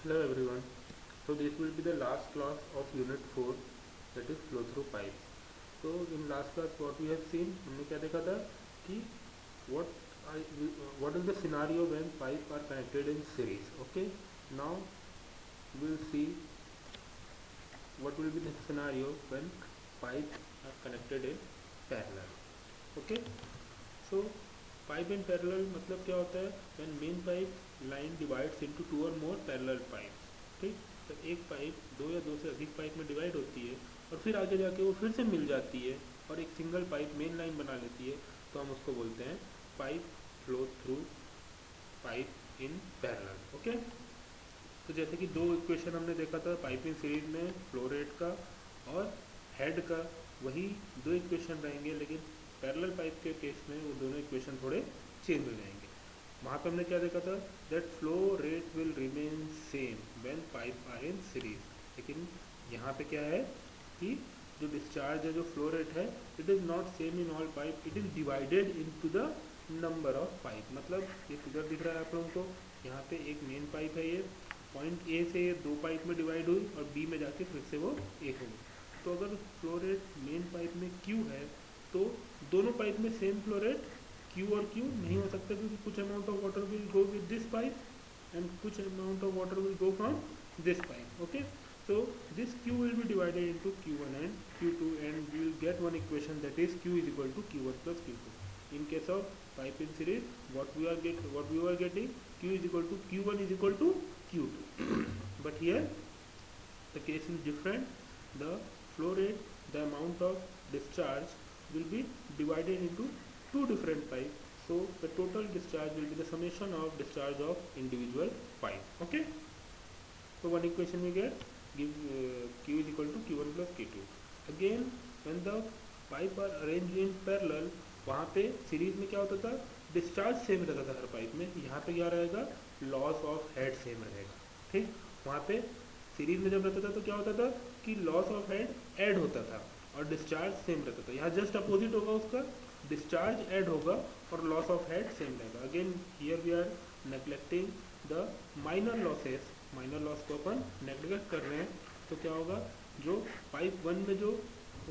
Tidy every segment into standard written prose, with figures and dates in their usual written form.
Hello everyone. So this will be the last class of unit 4, that is flow through pipes. So in last class what we have seen, हमने क्या देखा था कि what I what is the scenario when pipes are connected in series. Okay. Now we'll see what will be the scenario when pipes are connected in parallel. Okay. So pipe in parallel मतलब क्या होता है? When main pipe line divides into two or more parallel pipes. ठीक, तो एक pipe दो या दो से अधिक पाइप में डिवाइड होती है और फिर आगे जाके वो फिर से मिल जाती है और एक सिंगल पाइप मेन लाइन बना लेती है, तो हम उसको बोलते हैं pipe flow through pipe in parallel. Okay. तो जैसे कि दो इक्वेशन हमने देखा था पाइप इन सीरीज में फ्लो रेट का और हेड का, वही दो इक्वेशन रहेंगे, लेकिन पैरेलल पाइप के केस में वो दोनों इक्वेशन थोड़े चेंज हो जाएंगे. वहाँ पे हमने क्या देखा था, that flow rate will remain same when pipe are in series. लेकिन यहाँ पे क्या है कि जो डिस्चार्ज है, जो फ्लो रेट है, it is not same in all pipe, it is divided into the number of pipe. मतलब ये फिगर दिख रहा है आप लोगों को, यहाँ पे एक मेन पाइप है, ये पॉइंट ए से ये दो पाइप में डिवाइड हुई और बी में जाके फिर से वो एक हो गई. तो अगर फ्लो रेट मेन पाइप में क्यू है तो दोनों पाइप में सेम फ्लो रेट क्यू और क्यू नहीं हो सकता, क्योंकि कुछ amount of water will go with this pipe and कुछ amount of water will go from this pipe. Okay. So this Q will be divided into Q1 and Q2 and we will get one equation, that is Q is equal to Q1 plus Q2. In case of pipe in series, what we were getting, Q is equal to Q1 is equal to Q2. But here the case is different. The flow rate, the amount of discharge will be divided into two different pipes. So the total discharge will be the summation of discharge of individual pipe. Okay. So one equation we get, give Q is equal to Q1 plus Q2. Again when the pipe are arranged in parallel, वहाँ पे series में क्या होता था, discharge same रहता था हर pipe में. यहाँ पे क्या रहेगा, लॉस ऑफ हेड सेम रहेगा. ठीक. वहाँ पे सीरीज में जब रहता था तो क्या होता था कि लॉस ऑफ हेड ऐड होता था और डिस्चार्ज सेम रहता था. यहाँ जस्ट अपोजिट होगा, उसका डिस्चार्ज ऐड होगा और लॉस ऑफ हेड सेम रहेगा. Again here we are neglecting the minor losses. Minor loss को अपन नेग्लेक्ट कर रहे हैं, तो क्या होगा, जो पाइप 1 में जो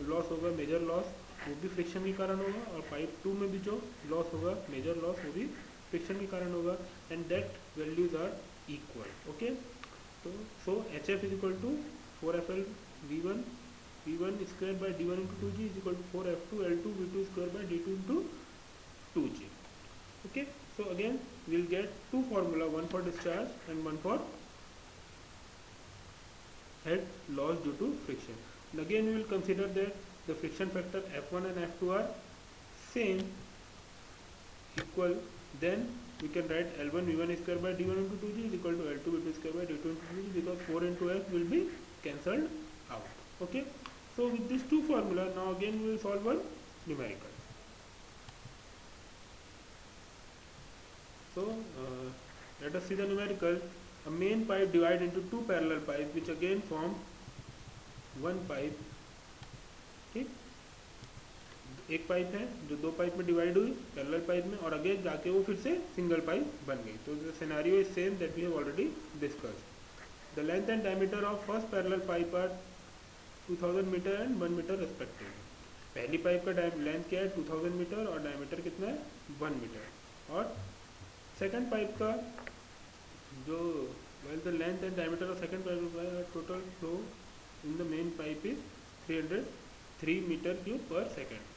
लॉस होगा मेजर लॉस, वो भी फ्रिक्शन के कारण होगा, और पाइप 2 में भी जो लॉस होगा मेजर लॉस, वो भी फ्रिक्शन के कारण होगा. And that values are equal. Okay. तो so h f is equal to 4FL V1 square by D1 into 2G is equal to 4F2 L2 V2 square by D2 into 2G. Okay. So again we will get two formula, one for discharge and one for head loss due to friction. And again we will consider that the friction factor F1 and F2 are same, equal. Then we can write L1 V1 square by D1 into 2G is equal to L2 V2 square by D2 into 2G, because 4 into F will be cancelled out. Okay. So with these two formula, now again we will solve one numerical. So let us see the numerical. A main pipe divided into two parallel pipes which again form one pipe. ठीक. एक pipe है जो दो pipe में divide हुई parallel pipe में, और आगे जाके वो फिर से सिंगल पाइप बन गई. तो the scenario is same that we have already discussed. The length and diameter of first parallel pipe are 2000 metre and 1 metre respectively. पहली पाइप का लेंथ क्या है 2000 मीटर और डायमीटर कितना है 1 मीटर. और सेकंड पाइप का जो well the length and diameter of second pipe total flow in the main pipe is 303 meter cube per second.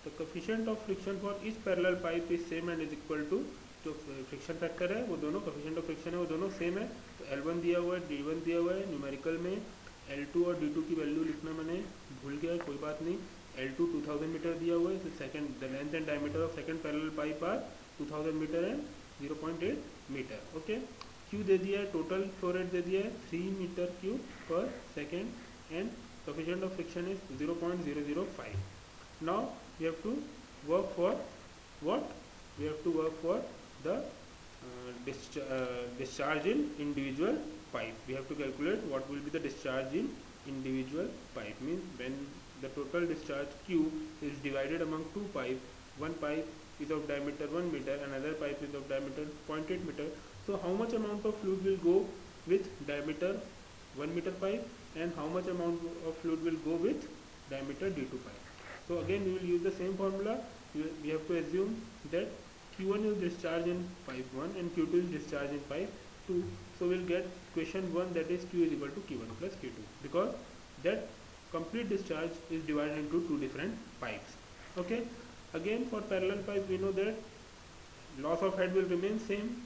The coefficient of friction for each parallel pipe is same and is equal to, जो friction factor है वो दोनों, coefficient of friction है वो दोनों same है. तो L1 दिया हुआ है, D1 दिया हुआ है. न्यूमेरिकल में L2 और D2 की वैल्यू लिखना मैंने भूल गया, कोई बात नहीं. L2 2000 मीटर दिया हुआ है. Second the length and diameter of second parallel pipe are 2000 metre and 0.8 metre. Okay. Q दे दिया है, टोटल फ्लो रेट दे दिया है 3 मीटर क्यूब पर second and coefficient of friction is 0.005. Now we have to work for what? We have to work for the discharge in individual pipe. We have to calculate what will be the discharge in individual pipe. Means when the total discharge Q is divided among two pipe, one pipe is of diameter 1 meter, another pipe is of diameter 0.8 meter. So how much amount of fluid will go with diameter 1 meter pipe, and how much amount of fluid will go with diameter d2 pipe. So again we will use the same formula. We have to assume that Q1 is discharged in pipe 1 and Q2 is discharged in pipe 2. So we'll get equation 1, that is Q is equal to Q1 plus Q2, because that complete discharge is divided into two different pipes. Okay. Again for parallel pipe we know that loss of head will remain same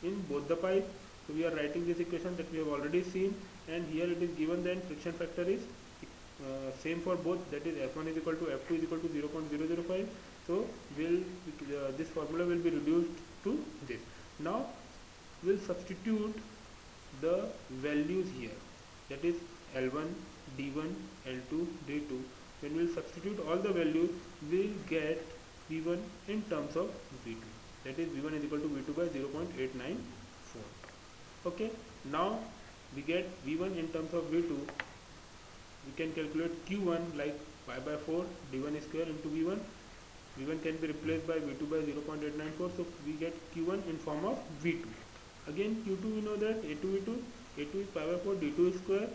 in both the pipe. So we are writing this equation that we have already seen, and here it is given that friction factor is same for both, that is F1 is equal to F2 is equal to 0.005. So this formula will be reduced to this. Now we'll substitute the values here, that is L1, D1, L2, D2. When we'll substitute all the values, we'll get V1 in terms of V2, that is V1 is equal to V2 by 0.894. Okay, now we get V1 in terms of V2. We can calculate Q1 like pi by 4 D1 square into V1. V1 can be replaced by V2 by 0.894, so we get Q1 in form of V2. Again Q2 we know that A2 is pi by 4 D2 square.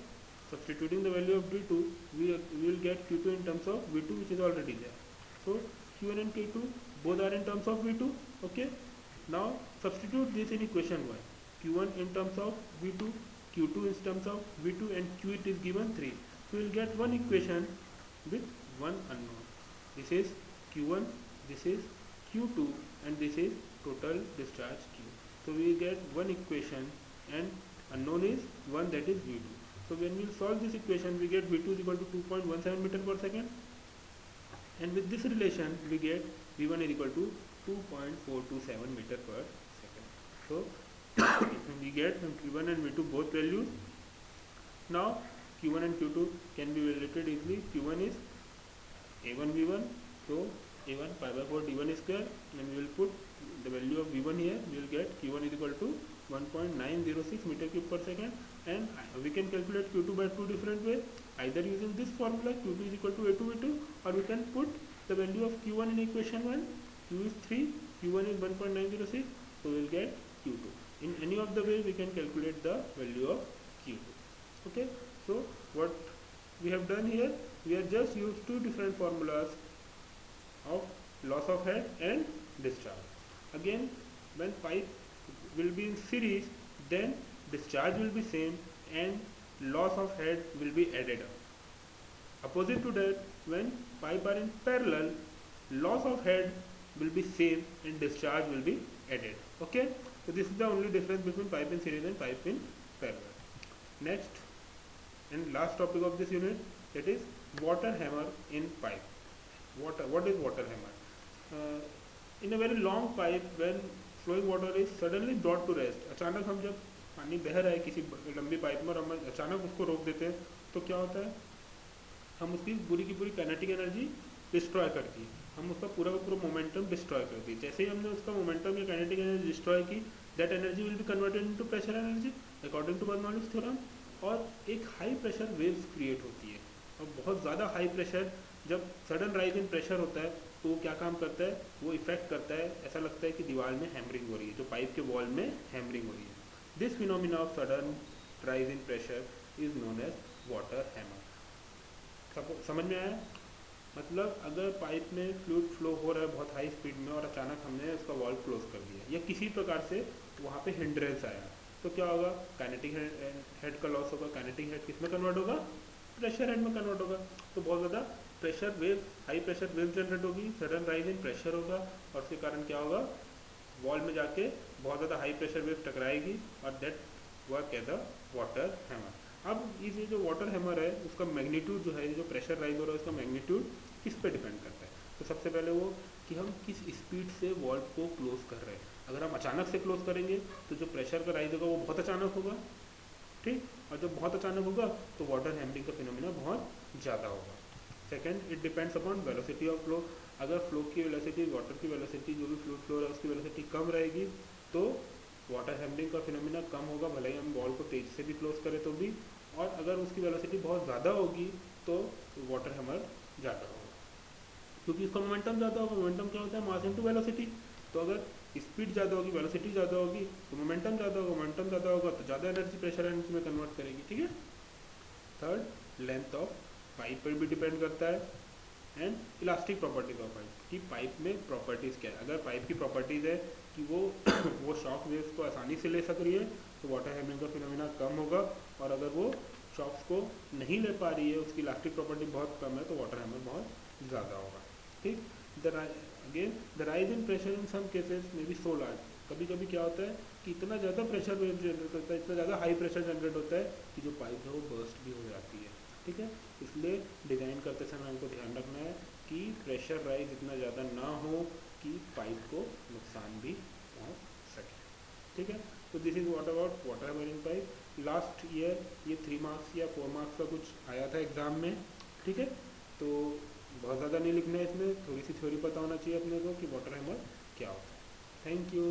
Substituting the value of D2, we will get Q2 in terms of V2, which is already there. So Q1 and Q2 both are in terms of V2. Okay. Now substitute this in equation 1. Q1 in terms of V2, Q2 in terms of V2, and Q it is given 3. So we will get one equation with one unknown. This is Q1, this is Q2, and this is total discharge Q. So we get one equation and unknown is one, that is V2. So when we solve this equation, we get V2 is equal to 2.17 meter per second, and with this relation we get V1 is equal to 2.427 meter per second. So we get Q1 and V2 both values. Now Q1 and Q2 can be related easily. Q1 is A1 V1, so A1 pi by 4 D1 square, and we will put the value of V1 here. We will get Q1 is equal to 1.906 meter cube per second, and we can calculate Q2 by two different ways, either using this formula Q2 is equal to A2 V2, or we can put the value of Q1 in equation 1. Q is 3, Q1 is 1.906, so we will get Q2. In any of the way we can calculate the value of Q2. Okay, so what we have done here, we have just used two different formulas of loss of head and discharge. Again, when pipe will be in series, then discharge will be same and loss of head will be added up. Opposite to that, when pipe are in parallel, loss of head will be same and discharge will be added. Okay, so this is the only difference between pipe in series and pipe in parallel. Next and last topic of this unit, that is water hammer in pipe. What is water hammer? In a very long pipe, when flowing water is suddenly brought to rest, अचानक हम जब पानी बह रहा है किसी लंबी pipe में और हम अचानक उसको रोक देते हैं, तो क्या होता है, हम उसकी पूरी की पूरी काइनेटिक एनर्जी डिस्ट्रॉय कर दी, हम उसका पूरा का पूरा मोमेंटम डिस्ट्रॉय कर दी. जैसे ही हमने उसका मोमेंटम या काइनेटिक एनर्जी डिस्ट्रॉय की, that energy will be converted into pressure energy according to Bernoulli's theorem, और एक हाई प्रेशर वेव्स क्रिएट होती है. और बहुत ज़्यादा हाई प्रेशर, जब सडन राइज इन प्रेशर होता है तो वो क्या काम करता है, वो इफेक्ट करता है, ऐसा लगता है कि दीवार में हैमरिंग हो रही है, जो पाइप के वॉल में हैमरिंग हो रही है. This phenomena of sudden rise in pressure is known as water hammer. समझ में आया? मतलब अगर पाइप में फ्लूइड फ्लो हो रहा है बहुत हाई स्पीड में और अचानक हमने उसका वॉल्व क्लोज कर दिया या किसी प्रकार से वहाँ पे हिंड्रेंस आया, तो क्या होगा, काइनेटिक हेड का लॉस होगा. काइनेटिक हेड किस में कन्वर्ट होगा, प्रेशर हेड में कन्वर्ट होगा. तो बहुत ज़्यादा pressure wave, high pressure wave generate होगी, सडन राइज इन प्रेशर होगा, और उसके कारण क्या होगा, वॉल में जाके बहुत ज़्यादा हाई प्रेशर वेव टकराएगी, और that work as a water hammer. अब ये जो वाटर हैमर है उसका मैग्नीट्यूड जो है, जो प्रेशर राइज हो रहा है उसका मैग्नीट्यूड किस पे डिपेंड करता है. तो सबसे पहले वो कि हम किस स्पीड से वॉल्व को क्लोज कर रहे हैं. अगर हम अचानक से क्लोज करेंगे तो जो प्रेशर का राइज होगा वो बहुत अचानक होगा, ठीक, और जब बहुत अचानक होगा तो वाटर हैमरिंग का फिनोमिना बहुत ज़्यादा होगा. Second, it depends upon velocity of flow. अगर फ्लो की वेलोसिटी, वाटर की वेलोसिटी, जो भी फ्लूइड फ्लो है उसकी वेलोसिटी कम रहेगी तो वाटर हैमरिंग का फिनोमिना कम होगा, भले ही हम बॉल को तेज से भी क्लोज करें तो भी. और अगर उसकी वेलोसिटी बहुत ज़्यादा होगी तो वाटर हैमर ज़्यादा होगा, क्योंकि इसका मोमेंटम ज़्यादा होगा. मोमेंटम क्या होता है, मास इनटू वेलोसिटी. तो अगर स्पीड ज़्यादा होगी, वेलोसिटी ज़्यादा होगी तो मोमेंटम ज़्यादा होगा, मोमेंटम ज़्यादा होगा तो ज़्यादा एनर्जी प्रेशर एनर्जी में कन्वर्ट करेगी, ठीक है। थर्ड, लेंथ ऑफ पाइप पर भी डिपेंड करता है, and elastic properties of pipe, कि पाइप में प्रॉपर्टीज़ क्या है। अगर पाइप की प्रॉपर्टीज़ है कि वो वो शॉक वेव्स को आसानी से ले सक रही है तो वाटर हैमरिंग का फिनोमिना कम होगा, और अगर वो शॉक्स को नहीं ले पा रही है, उसकी इलास्टिक प्रॉपर्टी बहुत कम है, तो वाटर हैमर बहुत ज़्यादा होगा, ठीक। Again the rise in pressure in some cases में बी सो लार्ज, कभी कभी क्या होता है कि इतना ज़्यादा प्रेशर वेव जनरेट होता है, इतना ज़्यादा हाई प्रेशर जनरेट होता है कि जो पाइप है वो बर्स्ट भी हो जाती है, ठीक है। इसलिए डिज़ाइन करते समय हमको ध्यान रखना है कि प्रेशर राइज इतना ज़्यादा ना हो कि पाइप को नुकसान भी पहुँच सके, ठीक है। तो this is what about water hammering pipe. Last year ये 3 मार्क्स या 4 मार्क्स का कुछ आया था एग्ज़ाम में, ठीक है। तो बहुत ज़्यादा नहीं लिखना है इसमें, थोड़ी सी थ्योरी पता होना चाहिए अपने को कि वाटर हैमर क्या होता है। Thank you.